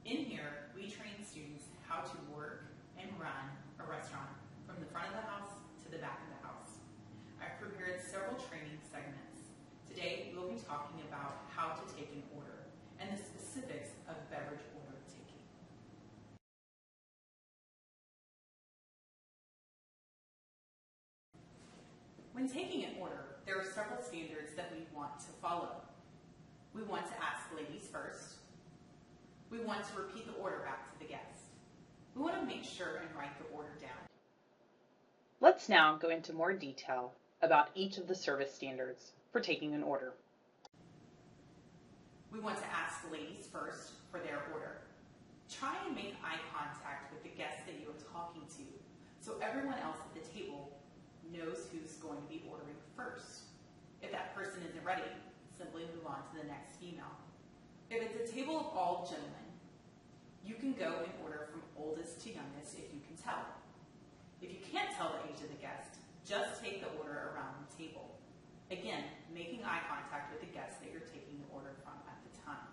In here, we train students how to work and run a restaurant from the front of the house to the back of the house. I've prepared several training segments. Today, we'll be talking about how to take an order and the specifics of beverage order taking. When taking an order, there are several standards that we want to follow. We want to ask ladies first. We want to repeat the order back to the guest. We want to make sure and write the order down. Let's now go into more detail about each of the service standards for taking an order. We want to ask ladies first for their order. Try and make eye contact with the guest that you are talking to so everyone else at the table knows who's going to be ordering first. If that person isn't ready, simply move on to the next female. If it's a table of all gentlemen, you can go and order from oldest to youngest if you can tell. If you can't tell the age of the guest, just take the order around the table. Again, making eye contact with the guest that you're taking the order from at the time.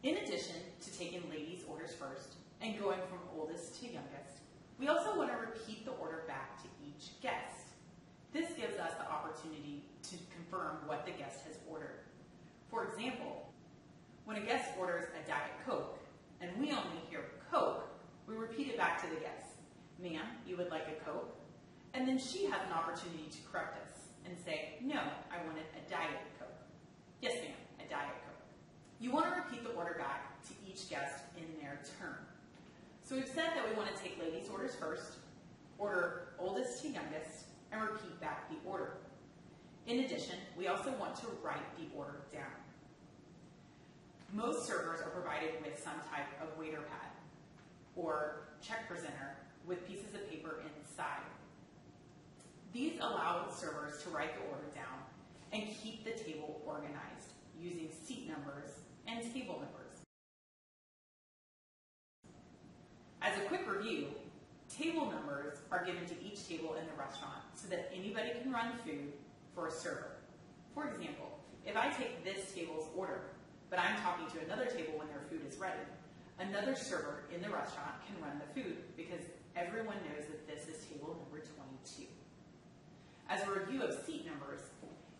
In addition to taking ladies' orders first and going from oldest to youngest, we also want to repeat the order back to each guest. This gives us the opportunity to confirm what the guest has ordered. For example, when a guest orders a Diet Coke and we only hear Coke, we repeat it back to the guest. Ma'am, you would like a Coke? And then she has an opportunity to correct us and say, no, I wanted a Diet Coke. Yes, ma'am, a Diet Coke. You want to repeat the order back to each guest in their turn. So we've said that we want to take ladies' orders first, order oldest to youngest, and repeat back the order. In addition, we also want to write the order down. Most servers are provided with some type of waiter pad or check presenter with pieces of paper inside. These allow servers to write the order down and keep the table organized using seat numbers and table numbers. As a quick review, table numbers are given to each table in the restaurant so that anybody can run food for a server. For example, if I take this table's order, but I'm talking to another table when their food is ready, another server in the restaurant can run the food because everyone knows that this is table number 22. As a review of seat numbers,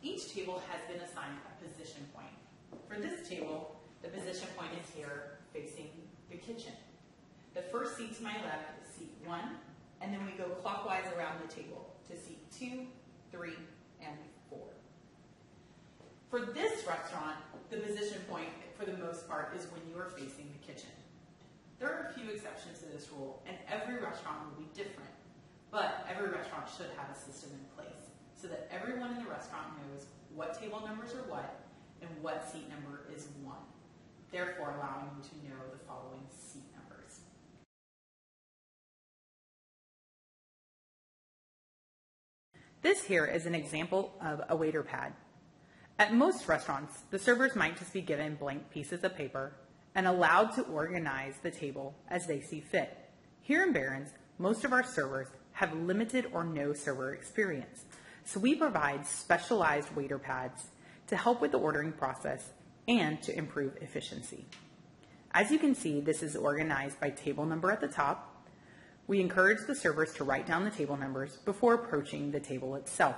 each table has been assigned a position point. For this table, the position point is here facing the kitchen. The first seat to my left is seat 1, and then we go clockwise around the table to seat 2, 3, and 4. For this restaurant, the position point, for the most part, is when you are facing the kitchen. There are a few exceptions to this rule, and every restaurant will be different, but every restaurant should have a system in place so that everyone in the restaurant knows what table numbers are what and what seat number is 1, therefore allowing you to know the following seat numbers. This here is an example of a waiter pad. At most restaurants, the servers might just be given blank pieces of paper and allowed to organize the table as they see fit. Here in Barron's, most of our servers have limited or no server experience, so we provide specialized waiter pads to help with the ordering process and to improve efficiency. As you can see, this is organized by table number at the top. We encourage the servers to write down the table numbers before approaching the table itself.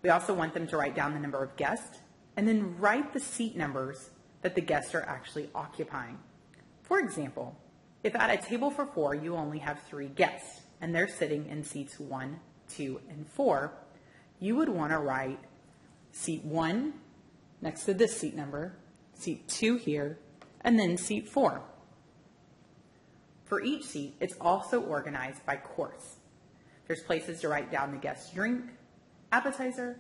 We also want them to write down the number of guests and then write the seat numbers that the guests are actually occupying. For example, if at a table for 4 you only have 3 guests and they're sitting in seats 1, 2, and 4, you would want to write seat 1 next to this seat number, seat 2 here, and then seat 4. For each seat, it's also organized by course. There's places to write down the guest's drink, appetizer,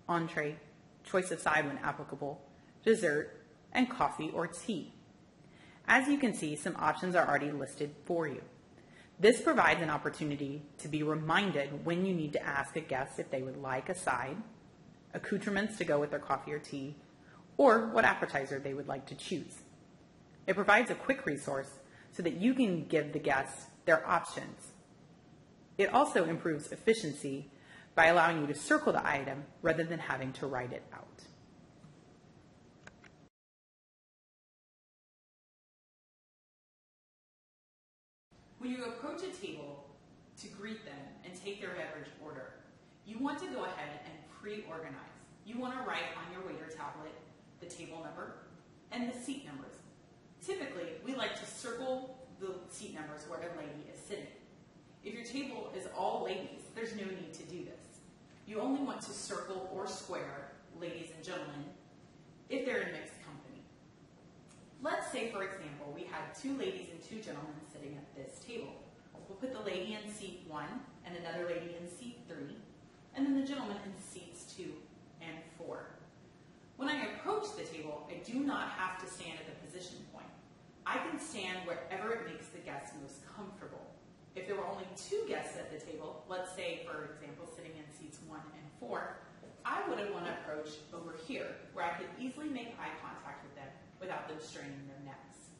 entree, choice of side when applicable, dessert, and coffee or tea. As you can see, some options are already listed for you. This provides an opportunity to be reminded when you need to ask a guest if they would like a side, accoutrements to go with their coffee or tea, or what appetizer they would like to choose. It provides a quick resource so that you can give the guests their options. It also improves efficiency by allowing you to circle the item rather than having to write it out. When you approach a table to greet them and take their beverage order, you want to go ahead and pre-organize. You want to write on your waiter tablet the table number and the seat numbers. Typically, we like to circle the seat numbers where a lady is sitting. If your table is all ladies, there's no need to do this. You only want to circle or square ladies and gentlemen if they're in mixed company. Let's say, for example, we had 2 ladies and 2 gentlemen sitting at this table. We'll put the lady in seat 1 and another lady in seat 3, and then the gentleman in seats 2 and 4. When I approach the table, I do not have to stand at the position point. I can stand wherever it makes the guests most comfortable. If there were only 2 guests at the table, let's say, for example, sitting in seats 1 and 4, I would want to approach over here, where I could easily make eye contact with them without them straining their necks.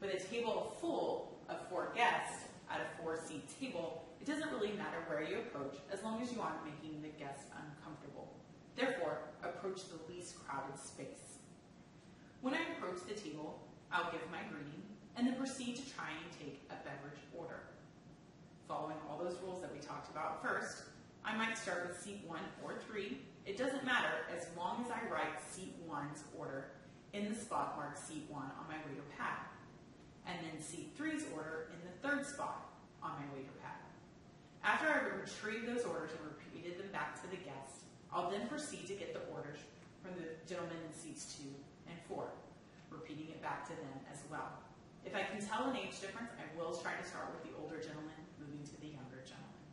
With a table full of 4 guests at a 4-seat table, it doesn't really matter where you approach as long as you aren't making the guests uncomfortable. Therefore, approach the least crowded space. When I approach the table, I'll give my greeting and then proceed to try and take a beverage order. Following all those rules that we talked about first, I might start with seat 1 or 3. It doesn't matter as long as I write seat 1's order in the spot marked seat 1 on my waiter pad, and then seat 3's order in the 3rd spot on my waiter pad. After I retrieve those orders and repeated them back to the guest, I'll then proceed to get the orders from the gentlemen in seats 2 and 4, repeating it back to them as well. If I can tell an age difference, I will try to start with the older gentleman, moving to the younger gentleman.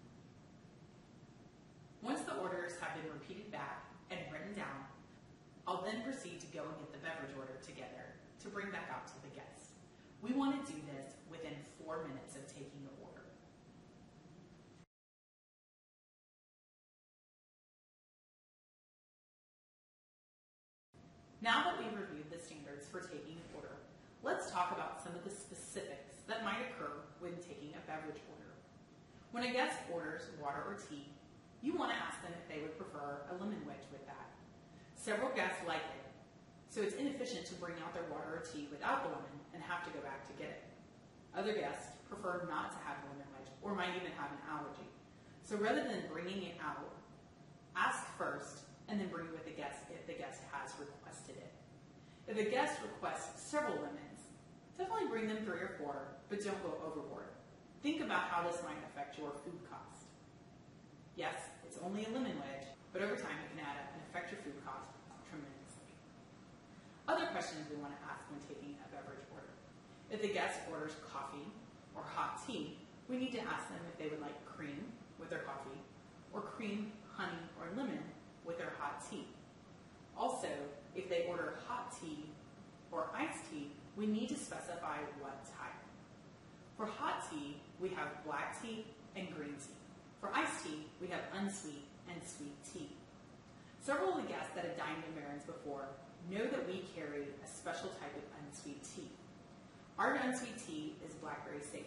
Once the orders have been repeated back and written down, I'll then proceed to go and get the beverage order together to bring back out to the guest. We want to do this within 4 minutes of taking the order. Now that we've reviewed the standards for taking an order, let's talk about some of the specifics that might occur when taking a beverage order. When a guest orders water or tea, you want to ask them if they would prefer a lemon wedge with that. Several guests like it, so it's inefficient to bring out their water or tea without the lemon and have to go back to get it. Other guests prefer not to have the lemon wedge or might even have an allergy. So rather than bringing it out, ask first and then bring it with the guest if the guest has requested it. If a guest requests several lemons, definitely bring them 3 or 4, but don't go overboard. Think about how this might affect your food cost. Yes, it's only a lemon wedge, but over time it can add up and affect your food cost tremendously. Other questions we want to ask when taking a beverage order. If the guest orders coffee or hot tea, we need to ask them if they would like cream with their coffee or cream, honey, or lemon with their hot tea. Also, if they order hot tea or iced tea, we need to specify what type. For hot tea, we have black tea and green tea. For iced tea, we have unsweet and sweet tea. Several of the guests that have dined in Barron's before know that we carry a special type of unsweet tea. Our unsweet tea is blackberry sage.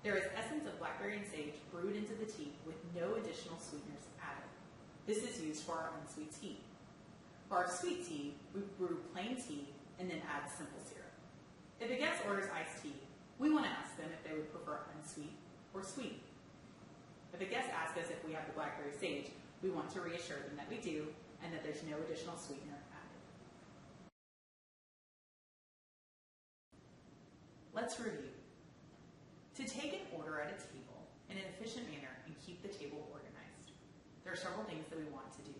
There is essence of blackberry and sage brewed into the tea with no additional sweeteners added. This is used for our unsweet tea. For our sweet tea, we brew plain tea and then add simple syrup. If a guest orders iced tea, we want to ask them if they would prefer unsweet or sweet. If a guest asks us if we have the blackberry sage, we want to reassure them that we do and that there's no additional sweetener added. Let's review. To take an order at a table in an efficient manner and keep the table organized, there are several things that we want to do.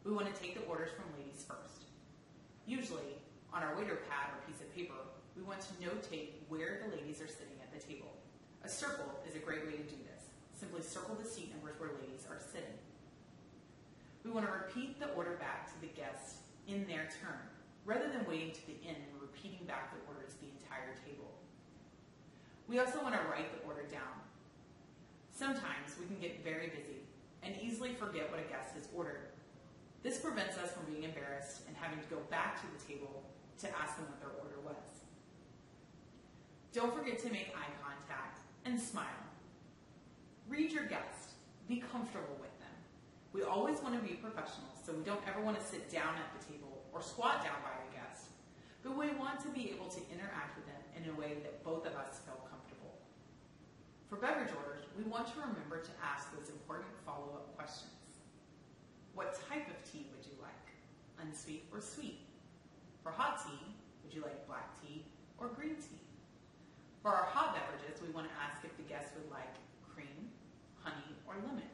We want to take the orders from ladies first. Usually, on our waiter pad or piece of paper, we want to notate where the ladies are sitting at the table. A circle is a great way to do this. Simply circle the seat numbers where ladies are sitting. We want to repeat the order back to the guests in their turn, rather than waiting to the end and repeating back the order to the entire table. We also want to write the order down. Sometimes we can get very busy and easily forget what a guest has ordered. This prevents us from being embarrassed and having to go back to the table to ask them what their order was. Don't forget to make eye contact and smile. Read your guest. Be comfortable with them. We always want to be professional, so we don't ever want to sit down at the table or squat down by the guest, but we want to be able to interact with them in a way that both of us feel comfortable. For beverage orders, we want to remember to ask those important follow-up questions. What type of tea would you like? Unsweet or sweet? For hot tea, would you like black tea or green tea? For our hot beverages, we want to ask if the guests would like cream, honey, or lemon.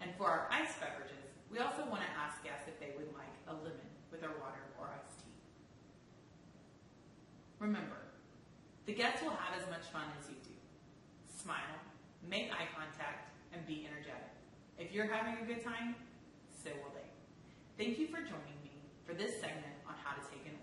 And for our iced beverages, we also want to ask guests if they would like a lemon with their water or iced tea. Remember, the guests will have as much fun as you do. Smile, make eye contact, and be energetic. If you're having a good time, so will they. Thank you for joining me for this segment on how to take an order.